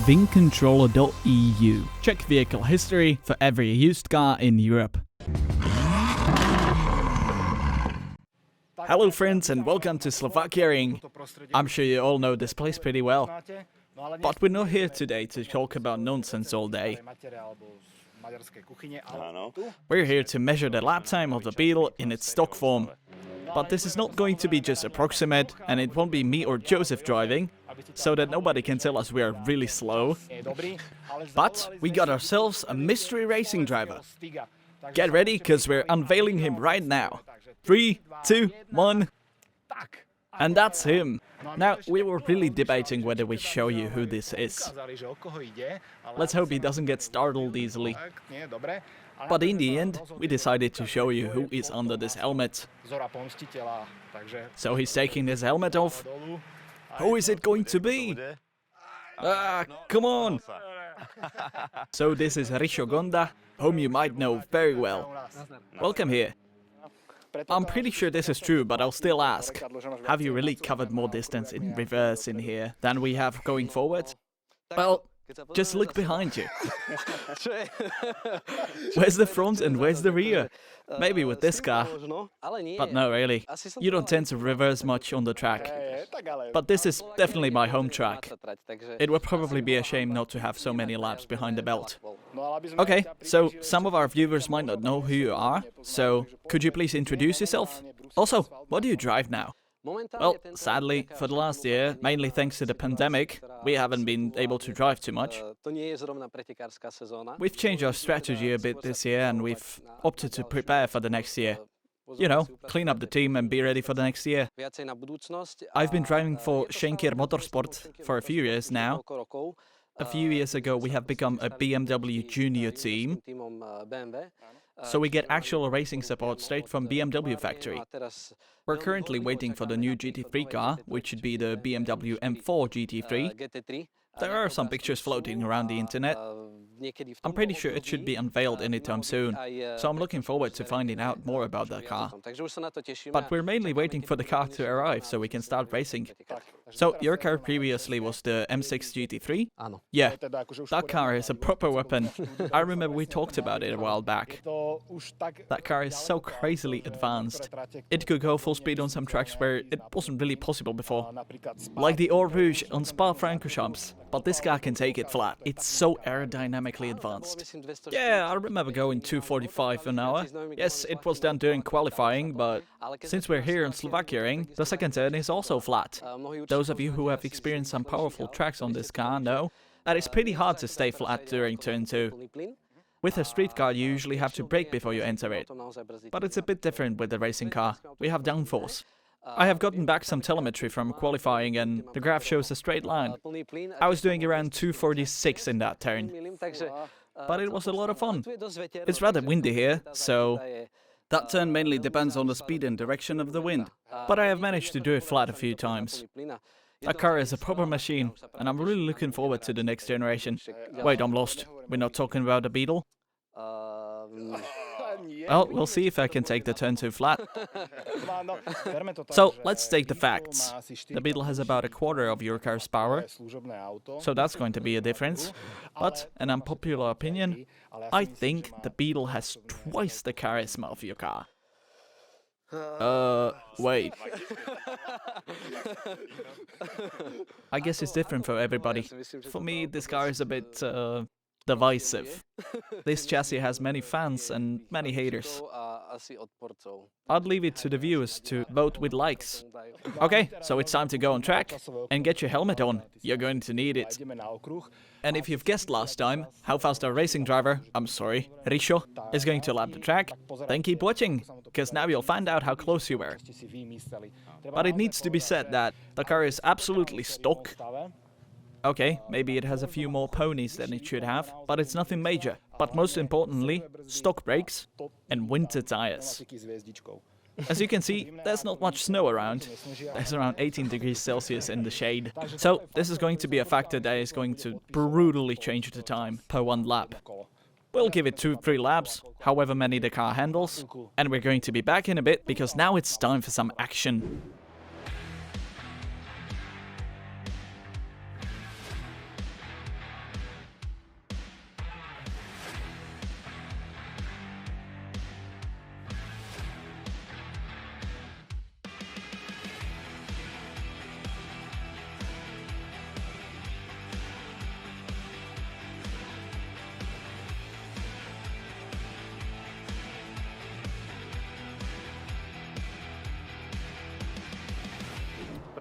vincontroller.eu. Check vehicle history for every used car in Europe. Hello friends and welcome to Slovakia. I'm sure you all know this place pretty well. But we're not here today to talk about nonsense all day. We're here to measure the lap time of the Beetle in its stock form. But this is not going to be just approximate, and it won't be me or Joseph driving, so that nobody can tell us we are really slow. But we got ourselves a mystery racing driver. Get ready, cause we're unveiling him right now. 3, 2, 1. And that's him. Now, we were really debating whether we show you who this is. Let's hope he doesn't get startled easily. But in the end, we decided to show you who is under this helmet. So he's taking this helmet off. Who is it going to be? Come on! So this is Risho Gonda, whom you might know very well. Welcome here. I'm pretty sure this is true, but I'll still ask. Have you really covered more distance in reverse in here than we have going forward? Well, just look behind you. Where's the front and where's the rear? Maybe with this car. But no, really. You don't tend to reverse much on the track. But this is definitely my home track. It would probably be a shame not to have so many laps behind the belt. Okay, so some of our viewers might not know who you are, so could you please introduce yourself? Also, what do you drive now? Well, sadly, for the last year, mainly thanks to the pandemic, we haven't been able to drive too much. We've changed our strategy a bit this year and we've opted to prepare for the next year. You know, clean up the team and be ready for the next year. I've been driving for Schenker Motorsport for a few years now. A few years ago, we have become a BMW junior team. So we get actual racing support straight from BMW factory. We're currently waiting for the new GT3 car, which should be the BMW M4 GT3. There are some pictures floating around the internet. I'm pretty sure it should be unveiled anytime soon, so I'm looking forward to finding out more about that car. But we're mainly waiting for the car to arrive so we can start racing. So your car previously was the M6 GT3? Yeah, that car is a proper weapon. I remember we talked about it a while back. That car is so crazily advanced. It could go full speed on some tracks where it wasn't really possible before. Like the Eau Rouge on Spa-Francorchamps. But this car can take it flat. It's so aerodynamically advanced. Yeah, I remember going 245 an hour. Yes, it was done during qualifying, but since we're here in Slovakia, the second turn is also flat. Those of you who have experienced some powerful tracks on this car know that it's pretty hard to stay flat during turn 2. With a street car, you usually have to brake before you enter it. But it's a bit different with the racing car. We have downforce. I have gotten back some telemetry from qualifying and the graph shows a straight line. I was doing around 246 in that turn. But it was a lot of fun. It's rather windy here, so that turn mainly depends on the speed and direction of the wind. But I have managed to do it flat a few times. That car is a proper machine, and I'm really looking forward to the next generation. Wait, I'm lost. We're not talking about the Beetle? Well, we'll see if I can take the turn 2 flat. So, let's take the facts. The Beetle has about a quarter of your car's power, so that's going to be a difference. But, an unpopular opinion, I think the Beetle has twice the charisma of your car. Wait. I guess it's different for everybody. For me, this car is a bit, divisive. This chassis has many fans and many haters. I'd leave it to the viewers to vote with likes. Okay, so it's time to go on track and get your helmet on. You're going to need it. And if you've guessed last time how fast our racing driver, I'm sorry, Risho, is going to lap the track, then keep watching, because now you'll find out how close you were. But it needs to be said that the car is absolutely stock. Okay, maybe it has a few more ponies than it should have, but it's nothing major. But most importantly, stock brakes and winter tires. As you can see, there's not much snow around. There's around 18 degrees Celsius in the shade. So this is going to be a factor that is going to brutally change the time per one lap. We'll give it 2-3 laps, however many the car handles, and we're going to be back in a bit because now it's time for some action.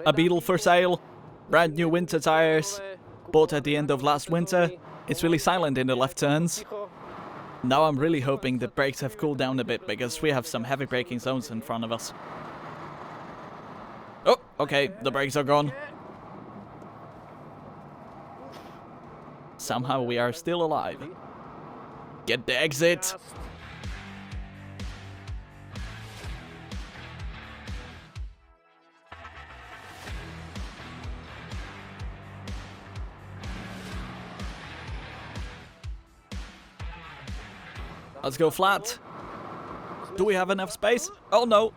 A Beetle for sale. Brand new winter tires. Bought at the end of last winter. It's really silent in the left turns. Now I'm really hoping the brakes have cooled down a bit because we have some heavy braking zones in front of us. Oh, okay, the brakes are gone. Somehow we are still alive. Get the exit! Let's go flat. Do we have enough space? Oh no!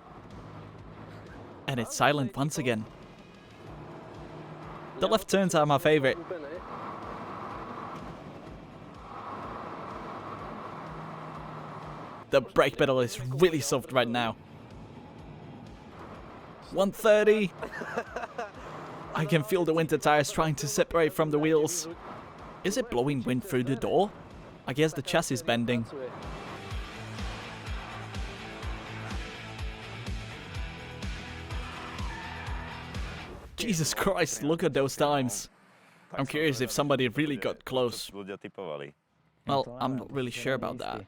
And it's silent once again. The left turns are my favorite. The brake pedal is really soft right now. 130. I can feel the winter tires trying to separate from the wheels. Is it blowing wind through the door? I guess the chassis is bending. Jesus Christ, look at those times. I'm curious if somebody really got close. Well, I'm not really sure about that.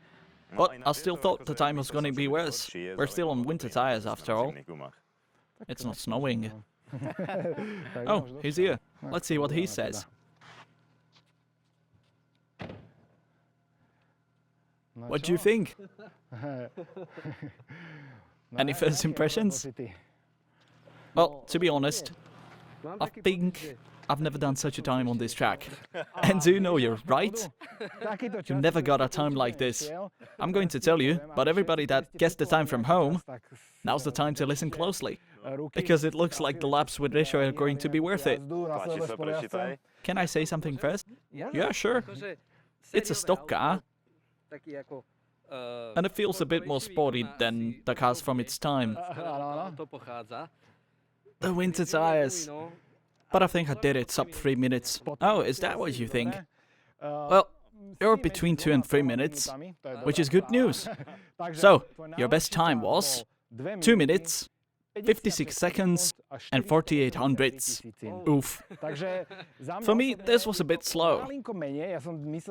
But I still thought the time was going to be worse. We're still on winter tires after all. It's not snowing. Oh, he's here. Let's see what he says. What do you think? Any first impressions? Well, to be honest, I think I've never done such a time on this track. And do you know you're right? You never got a time like this. I'm going to tell you, but everybody that guessed the time from home, now's the time to listen closely. Because it looks like the laps with Risho are going to be worth it. Can I say something first? Yeah, sure. It's a stock car. And it feels a bit more sporty than the cars from its time. The winter tires. But I think I did it sub 3 minutes. Oh, is that what you think? Well, you're between 2 and 3 minutes, which is good news. So, your best time was 2 minutes, 56 seconds and 48 hundredths. Oof. For me, this was a bit slow.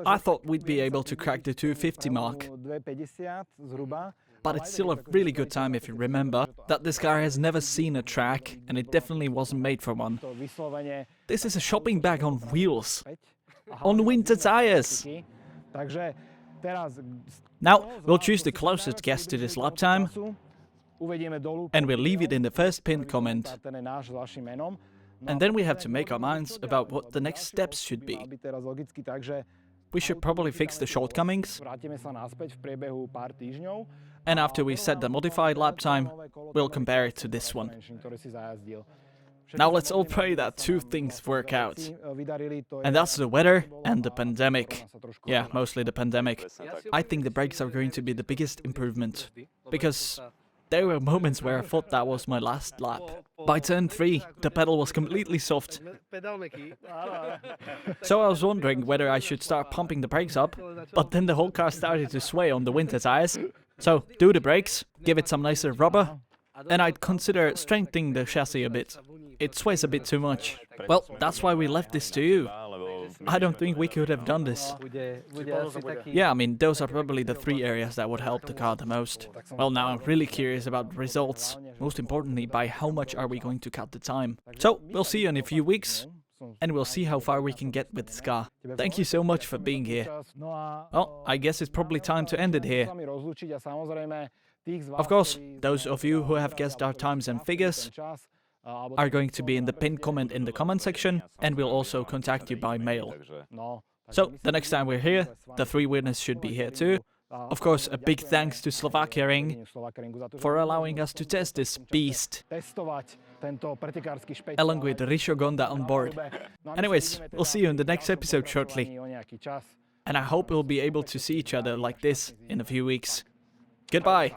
I thought we'd be able to crack the 250 mark. But it's still a really good time if you remember that this car has never seen a track and it definitely wasn't made for one. This is a shopping bag on wheels. On winter tires. Now, we'll choose the closest guess to this lap time. And we'll leave it in the first pinned comment. And then we have to make our minds about what the next steps should be. We should probably fix the shortcomings. And after we set the modified lap time, we'll compare it to this one. Now let's all pray that 2 things work out. And that's the weather and the pandemic. Yeah, mostly the pandemic. I think the brakes are going to be the biggest improvement. Because there were moments where I thought that was my last lap. By turn 3, the pedal was completely soft. So I was wondering whether I should start pumping the brakes up, but then the whole car started to sway on the winter tires. So, do the brakes, give it some nicer rubber, and I'd consider strengthening the chassis a bit. It sways a bit too much. Well, that's why we left this to you. I don't think we could have done this. Yeah, I mean, those are probably the 3 areas that would help the car the most. Well, now I'm really curious about the results. Most importantly, by how much are we going to cut the time. So, we'll see you in a few weeks. And we'll see how far we can get with this car. Thank you so much for being here. Well, I guess it's probably time to end it here. Of course, those of you who have guessed our times and figures are going to be in the pinned comment in the comment section, and we'll also contact you by mail. So, the next time we're here, the 3 winners should be here too. Of course, a big thanks to Slovakia Ring for allowing us to test this beast, along with Risho Gonda on board. Anyways, we'll see you in the next episode shortly. And I hope we'll be able to see each other like this in a few weeks. Goodbye!